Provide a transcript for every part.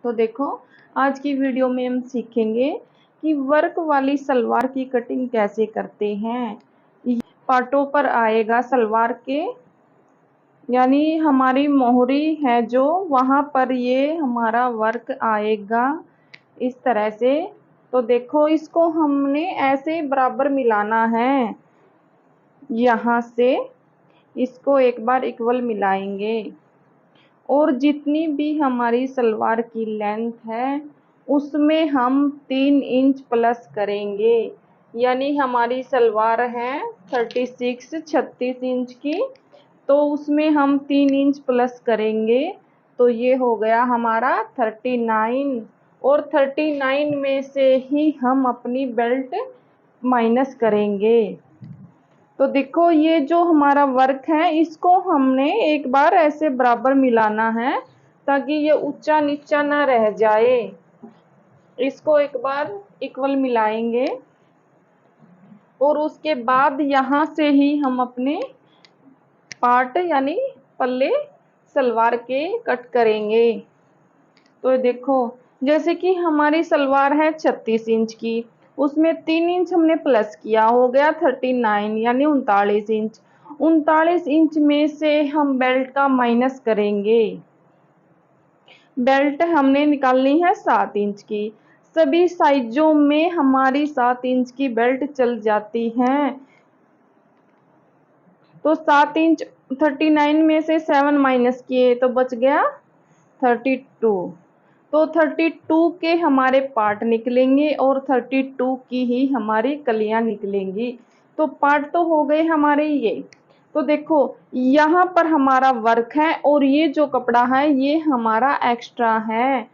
तो देखो, आज की वीडियो में हम सीखेंगे कि वर्क वाली सलवार की कटिंग कैसे करते हैं। ये पार्टों पर आएगा सलवार के, यानी हमारी मोहरी है जो वहाँ पर ये हमारा वर्क आएगा इस तरह से। तो देखो, इसको हमने ऐसे बराबर मिलाना है। यहाँ से इसको एक बार इक्वल मिलाएंगे और जितनी भी हमारी सलवार की लेंथ है उसमें हम 3 इंच प्लस करेंगे। यानी हमारी सलवार है 36 इंच की, तो उसमें हम 3 इंच प्लस करेंगे तो ये हो गया हमारा 39। और 39 में से ही हम अपनी बेल्ट माइनस करेंगे। तो देखो, ये जो हमारा वर्क है इसको हमने एक बार ऐसे बराबर मिलाना है ताकि ये ऊंचा नीचा ना रह जाए। इसको एक बार इक्वल मिलाएंगे और उसके बाद यहाँ से ही हम अपने पार्ट यानी पल्ले सलवार के कट करेंगे। तो देखो, जैसे कि हमारी सलवार है 36 इंच की, उसमें 3 इंच हमने प्लस किया, हो गया 39 यानी 39 इंच। 39 इंच में से हम बेल्ट का माइनस करेंगे। बेल्ट हमने निकालनी है 7 इंच की। सभी साइजों में हमारी 7 इंच की बेल्ट चल जाती है। तो 7 इंच 39 में से 7 माइनस किए तो बच गया 32। तो 32 के हमारे पार्ट निकलेंगे और 32 की ही हमारी कलियां निकलेंगी। तो पार्ट तो हो गए हमारे ये। तो देखो, यहाँ पर हमारा वर्क है और ये जो कपड़ा है ये हमारा एक्स्ट्रा है।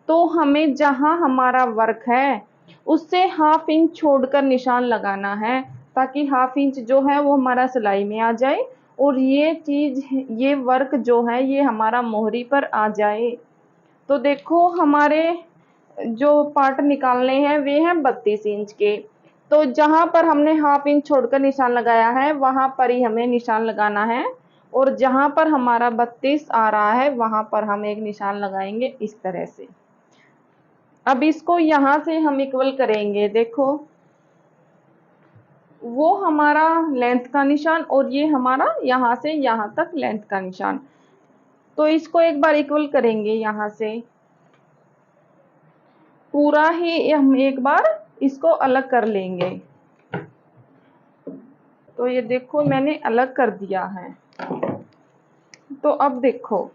तो हमें जहाँ हमारा वर्क है उससे हाफ इंच छोड़कर निशान लगाना है ताकि हाफ इंच जो है वो हमारा सिलाई में आ जाए और ये चीज, ये वर्क जो है ये हमारा मोहरी पर आ जाए। तो देखो, हमारे जो पार्ट निकालने हैं वे हैं 32 इंच के। तो जहां पर हमने हाफ इंच छोड़कर निशान लगाया है वहां पर ही हमें निशान लगाना है और जहां पर हमारा 32 आ रहा है वहां पर हम एक निशान लगाएंगे इस तरह से। अब इसको यहां से हम इक्वल करेंगे। देखो, वो हमारा लेंथ का निशान और ये हमारा यहां से यहां तक लेंथ का निशान। तो इसको एक बार इक्वल करेंगे यहां से, पूरा ही हम एक बार इसको अलग कर लेंगे। तो ये देखो, मैंने अलग कर दिया है। तो अब देखो,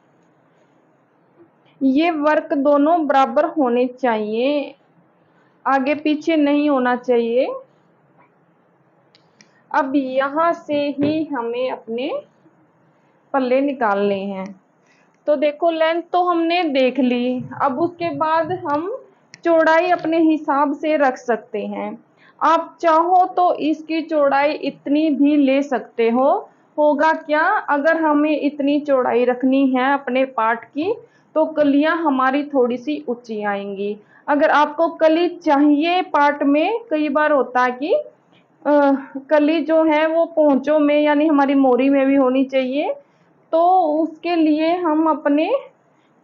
ये वर्क दोनों बराबर होने चाहिए, आगे पीछे नहीं होना चाहिए। अब यहां से ही हमें अपने पल्ले निकालने हैं। तो देखो, लेंथ तो हमने देख ली। अब उसके बाद हम चौड़ाई अपने हिसाब से रख सकते हैं। आप चाहो तो इसकी चौड़ाई इतनी भी ले सकते हो। होगा क्या, अगर हमें इतनी चौड़ाई रखनी है अपने पार्ट की तो कलियां हमारी थोड़ी सी ऊंची आएंगी। अगर आपको कली चाहिए पार्ट में, कई बार होता है कि कली जो है वो पोंचों में यानी हमारी मोरी में भी होनी चाहिए। तो उसके लिए हम अपने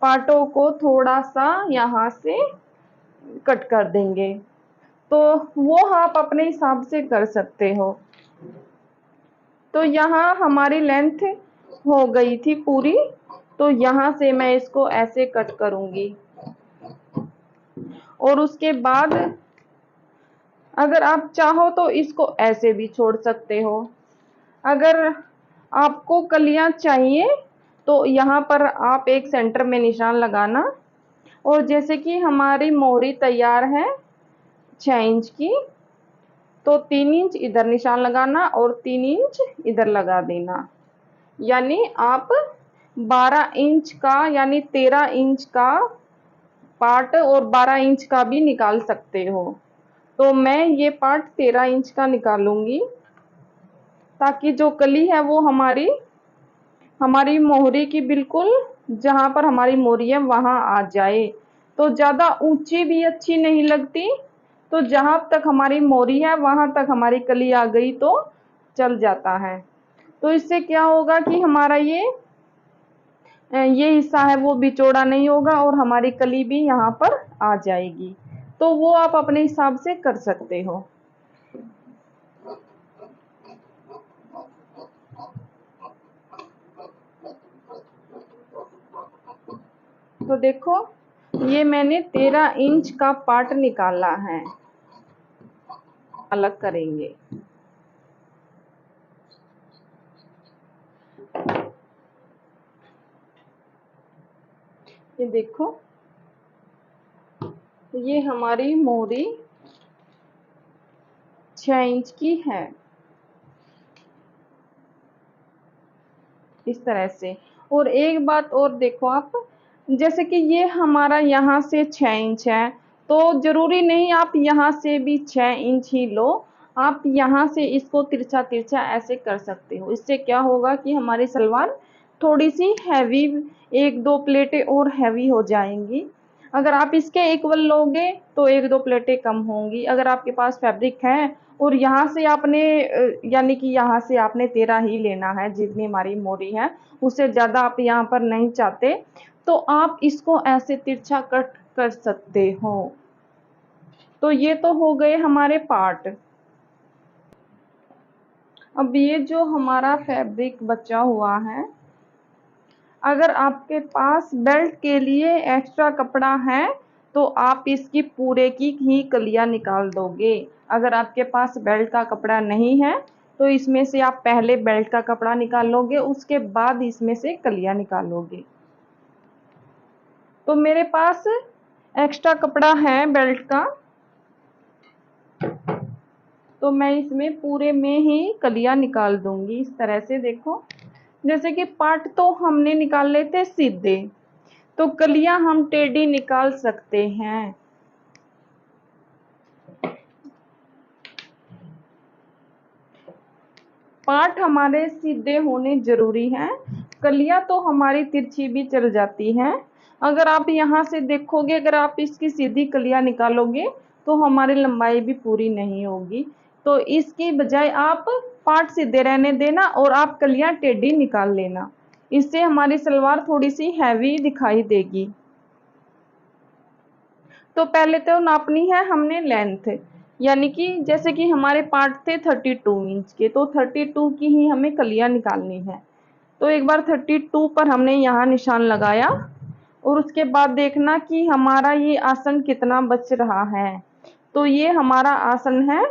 पार्टों को थोड़ा सा यहाँ से कट कर देंगे। तो वो आप अपने हिसाब से कर सकते हो। तो यहाँ हमारी लेंथ हो गई थी पूरी, तो यहाँ से मैं इसको ऐसे कट करूंगी और उसके बाद अगर आप चाहो तो इसको ऐसे भी छोड़ सकते हो। अगर आपको कलियां चाहिए तो यहाँ पर आप एक सेंटर में निशान लगाना और जैसे कि हमारी मोहरी तैयार है 6 इंच की, तो 3 इंच इधर निशान लगाना और 3 इंच इधर लगा देना। यानी आप 12 इंच का यानी 13 इंच का पार्ट और 12 इंच का भी निकाल सकते हो। तो मैं ये पार्ट 13 इंच का निकालूंगी ताकि जो कली है वो हमारी हमारी मोहरी की बिल्कुल जहां पर हमारी मोहरी है वहां आ जाए। तो ज्यादा ऊंची भी अच्छी नहीं लगती, तो जहां तक हमारी मोहरी है वहां तक हमारी कली आ गई तो चल जाता है। तो इससे क्या होगा कि हमारा ये ये हिस्सा है वो भी चौड़ा नहीं होगा और हमारी कली भी यहाँ पर आ जाएगी। तो वो आप अपने हिसाब से कर सकते हो। तो देखो ये मैंने 13 इंच का पार्ट निकाला है। अलग करेंगे। ये देखो ये हमारी मोरी 6 इंच की है, इस तरह से। और एक बात और देखो आप, जैसे कि ये हमारा यहाँ से 6 इंच है, तो जरूरी नहीं आप यहाँ से भी 6 इंच ही लो। आप यहाँ से इसको तिरछा तिरछा ऐसे कर सकते हो। इससे क्या होगा कि हमारी सलवार थोड़ी सी हैवी, एक दो प्लेटें और हैवी हो जाएंगी। अगर आप इसके इक्वल लोगे तो एक दो प्लेटें कम होंगी। अगर आपके पास फैब्रिक है और यहाँ से आपने यानी कि यहाँ से आपने 13 ही लेना है, जितनी हमारी मोरी है उससे ज़्यादा आप यहाँ पर नहीं चाहते, तो आप इसको ऐसे तिरछा कट कर सकते हो। तो ये तो हो गए हमारे पार्ट। अब ये जो हमारा फैब्रिक बचा हुआ है, अगर आपके पास बेल्ट के लिए एक्स्ट्रा कपड़ा है तो आप इसकी पूरे की ही कलियां निकाल दोगे। अगर आपके पास बेल्ट का कपड़ा नहीं है तो इसमें से आप पहले बेल्ट का कपड़ा निकालोगे, उसके बाद इसमें से कलियां निकालोगे। तो मेरे पास एक्स्ट्रा कपड़ा है बेल्ट का, तो मैं इसमें पूरे में ही कलियां निकाल दूंगी। इस तरह से देखो, जैसे कि पार्ट तो हमने निकाल लेते सीधे, तो कलियां हम टेढ़ी निकाल सकते हैं। पार्ट हमारे सीधे होने जरूरी हैं, कलियां तो हमारी तिरछी भी चल जाती हैं। अगर आप यहाँ से देखोगे, अगर आप इसकी सीधी कलियां निकालोगे तो हमारी लंबाई भी पूरी नहीं होगी। तो इसकी बजाय आप पार्ट सीधे रहने देना और आप कलियां टेढ़ी निकाल लेना। इससे हमारी सलवार थोड़ी सी हैवी दिखाई देगी। तो पहले तो नापनी है हमने लेंथ, यानी कि जैसे कि हमारे पार्ट थे 32 इंच के, तो 32 की ही हमें कलियां निकालनी है। तो एक बार 32 पर हमने यहाँ निशान लगाया और उसके बाद देखना कि हमारा ये आसन कितना बच रहा है। तो ये हमारा आसन है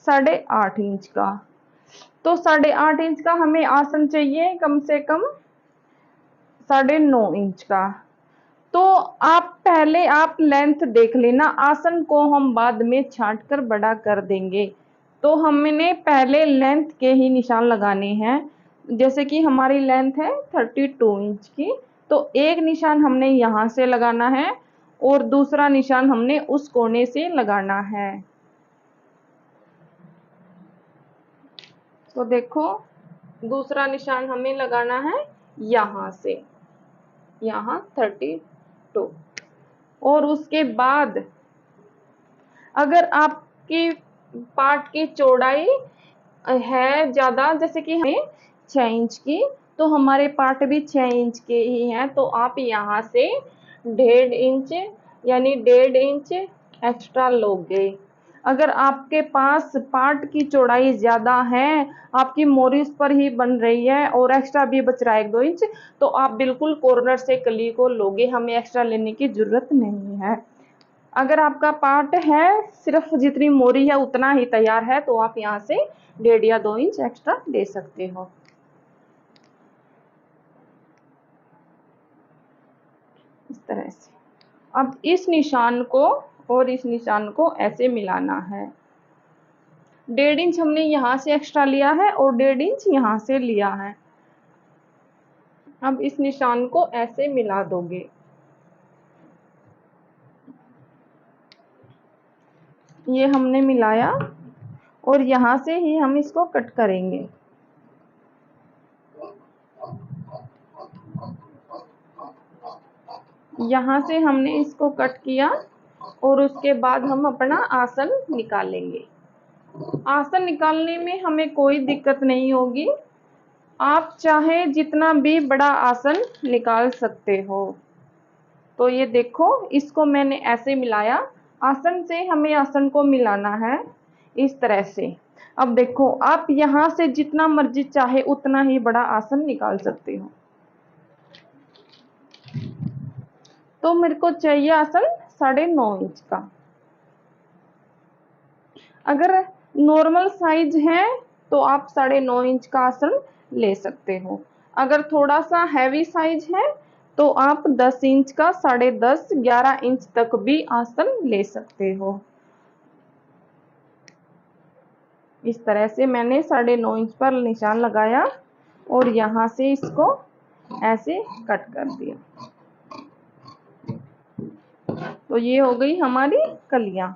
8.5 इंच का। तो 8.5 इंच का हमें आसन चाहिए कम से कम 9.5 इंच का। तो आप पहले आप लेंथ देख लेना, आसन को हम बाद में छांट कर बड़ा कर देंगे। तो हमने पहले लेंथ के ही निशान लगाने हैं। जैसे कि हमारी लेंथ है 32 इंच की, तो एक निशान हमने यहाँ से लगाना है और दूसरा निशान हमने उस कोने से लगाना है। तो देखो दूसरा निशान हमें लगाना है यहाँ से, यहाँ 32। और उसके बाद अगर आपकी पार्ट की चौड़ाई है ज़्यादा, जैसे कि हमें 6 इंच की, तो हमारे पार्ट भी 6 इंच के ही हैं, तो आप यहाँ से 1.5 इंच यानी 1.5 इंच एक्स्ट्रा लोगे। अगर आपके पास पार्ट की चौड़ाई ज़्यादा है, आपकी मोरी उस पर ही बन रही है और एक्स्ट्रा भी बच रहा है 1-2 इंच, तो आप बिल्कुल कॉर्नर से कली को लोगे, हमें एक्स्ट्रा लेने की ज़रूरत नहीं है। अगर आपका पार्ट है सिर्फ जितनी मोरी है उतना ही तैयार है, तो आप यहाँ से 1.5 या 2 इंच एक्स्ट्रा दे सकते हो। इस तरह से अब इस निशान को और इस निशान को ऐसे मिलाना है। 1.5 इंच हमने यहाँ से एक्स्ट्रा लिया है और 1.5 इंच यहाँ से लिया है। अब इस निशान को ऐसे मिला दोगे। ये हमने मिलाया और यहाँ से ही हम इसको कट करेंगे। यहाँ से हमने इसको कट किया और उसके बाद हम अपना आसन निकालेंगे। आसन निकालने में हमें कोई दिक्कत नहीं होगी। आप चाहे जितना भी बड़ा आसन निकाल सकते हो। तो ये देखो, इसको मैंने ऐसे मिलाया, आसन से हमें आसन को मिलाना है इस तरह से। अब देखो, आप यहाँ से जितना मर्जी चाहे उतना ही बड़ा आसन निकाल सकते हो। तो मेरे को चाहिए आसन 9.5 इंच का। अगर नॉर्मल साइज है तो आप 9.5 इंच का आसन ले सकते हो। अगर थोड़ा सा हैवी साइज है तो आप 10 इंच का, 10.5, 11 इंच तक भी आसन ले सकते हो। इस तरह से मैंने 9.5 इंच पर निशान लगाया और यहाँ से इसको ऐसे कट कर दिया। तो ये हो गई हमारी कलियां।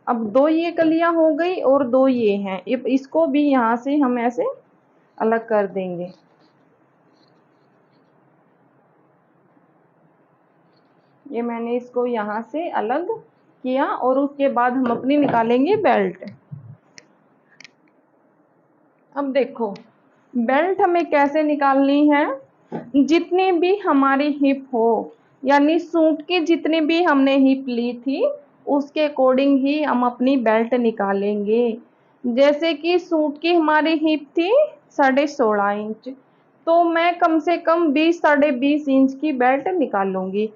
अब 2 ये कलियां हो गई और 2 ये हैं। इसको भी यहाँ से हम ऐसे अलग कर देंगे। ये मैंने इसको यहाँ से अलग किया और उसके बाद हम अपनी निकालेंगे बेल्ट। अब देखो, बेल्ट हमें कैसे निकालनी है। जितनी भी हमारी हिप हो, यानी सूट की जितनी भी हमने हिप ली थी उसके अकॉर्डिंग ही हम अपनी बेल्ट निकालेंगे। जैसे कि सूट की हमारी हिप थी 16.5 इंच, तो मैं कम से कम 20, 20.5 इंच की बेल्ट निकालूंगी।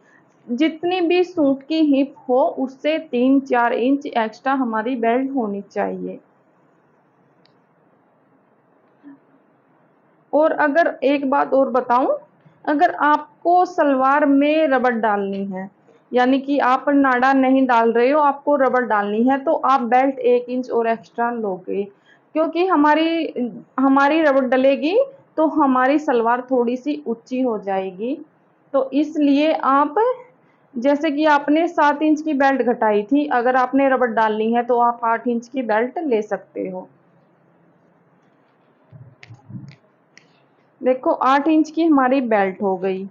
जितनी भी सूट की हिप हो उससे 3-4 इंच एक्स्ट्रा हमारी बेल्ट होनी चाहिए। और अगर एक बात और बताऊं, अगर आपको सलवार में रबड़ डालनी है, यानी कि आप नाड़ा नहीं डाल रहे हो, आपको रबड़ डालनी है, तो आप बेल्ट 1 इंच और एक्स्ट्रा लोगे। क्योंकि हमारी हमारी रबड़ डलेगी तो हमारी सलवार थोड़ी सी ऊंची हो जाएगी। तो इसलिए आप, जैसे कि आपने 7 इंच की बेल्ट घटाई थी, अगर आपने रबड़ डालनी है तो आप 8 इंच की बेल्ट ले सकते हो। देखो, 8 इंच की हमारी बेल्ट हो गई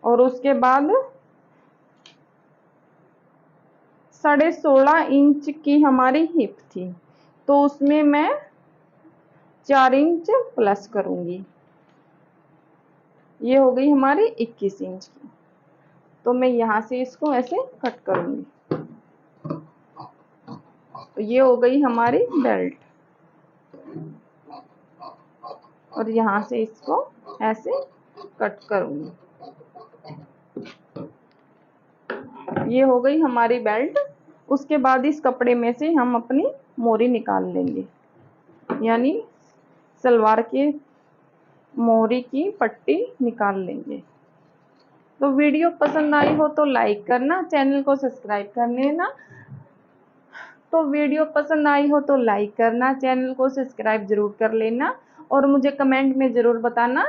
और उसके बाद 16.5 इंच की हमारी हिप थी, तो उसमें मैं 4 इंच प्लस करूंगी। ये हो गई हमारी 21 इंच की। तो मैं यहाँ से इसको ऐसे कट करूंगी। तो ये हो गई हमारी बेल्ट और यहाँ से इसको ऐसे कट करूंगी। ये हो गई हमारी बेल्ट। उसके बाद इस कपड़े में से हम अपनी मोरी निकाल लेंगे, यानी सलवार के मोहरी की पट्टी निकाल लेंगे। तो वीडियो पसंद आई हो तो लाइक करना, चैनल को सब्सक्राइब कर लेना। तो वीडियो पसंद आई हो तो लाइक करना, चैनल को सब्सक्राइब जरूर कर लेना और मुझे कमेंट में ज़रूर बताना